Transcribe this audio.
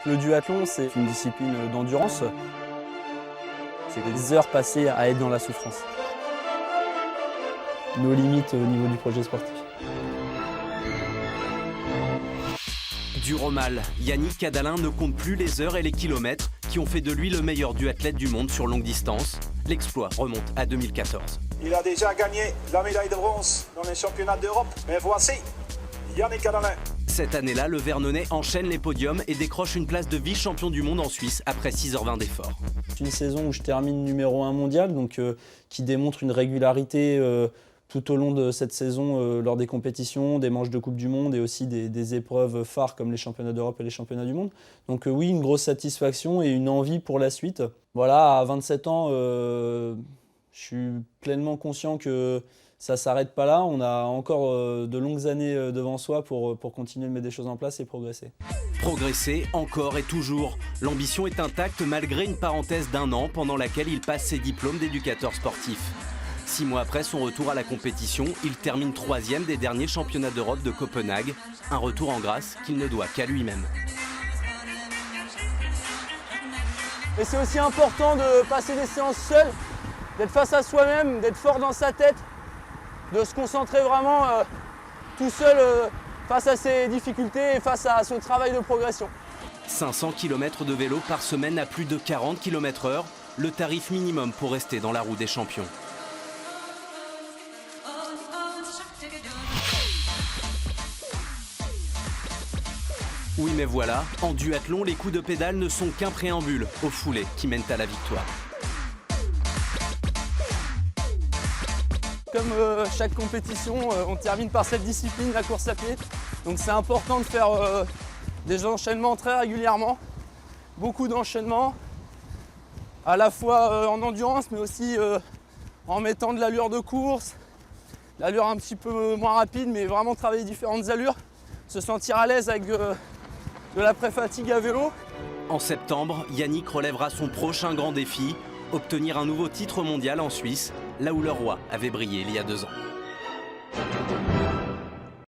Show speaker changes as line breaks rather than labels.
Le duathlon, c'est une discipline d'endurance. C'est des heures passées à être dans la souffrance. Nos limites au niveau du projet sportif.
Dur au mal, Yannick Cadalin ne compte plus les heures et les kilomètres qui ont fait de lui le meilleur duathlète du monde sur longue distance. L'exploit remonte à 2014.
Il a déjà gagné la médaille de bronze dans les championnats d'Europe. Mais voici Yannick Cadalin.
Cette année-là, le Vernonais enchaîne les podiums et décroche une place de vice-champion du monde en Suisse après 6h20 d'efforts.
C'est une saison où je termine numéro 1 mondial, donc qui démontre une régularité tout au long de cette saison lors des compétitions, des manches de Coupe du Monde et aussi des épreuves phares comme les championnats d'Europe et les championnats du monde. Donc oui, une grosse satisfaction et une envie pour la suite. Voilà, à 27 ans, je suis pleinement conscient que ça ne s'arrête pas là. On a encore de longues années devant soi pour continuer de mettre des choses en place et progresser.
Progresser encore et toujours. L'ambition est intacte malgré une parenthèse d'1 an pendant laquelle il passe ses diplômes d'éducateur sportif. 6 mois après son retour à la compétition, il termine 3e des derniers championnats d'Europe de Copenhague. Un retour en grâce qu'il ne doit qu'à lui-même.
Et c'est aussi important de passer des séances seul, d'être face à soi-même, d'être fort dans sa tête, de se concentrer vraiment tout seul face à ses difficultés et face à son travail de progression.
500 km de vélo par semaine à plus de 40 km/h, le tarif minimum pour rester dans la roue des champions. Oui mais voilà, en duathlon, les coups de pédale ne sont qu'un préambule aux foulées qui mènent à la victoire.
Comme chaque compétition, on termine par cette discipline, la course à pied. Donc c'est important de faire des enchaînements très régulièrement, beaucoup d'enchaînements, à la fois en endurance mais aussi en mettant de l'allure de course, l'allure un petit peu moins rapide mais vraiment travailler différentes allures, se sentir à l'aise avec de l'après-fatigue à vélo.
En septembre, Yannick relèvera son prochain grand défi, obtenir un nouveau titre mondial en Suisse, là où le roi avait brillé il y a 2 ans.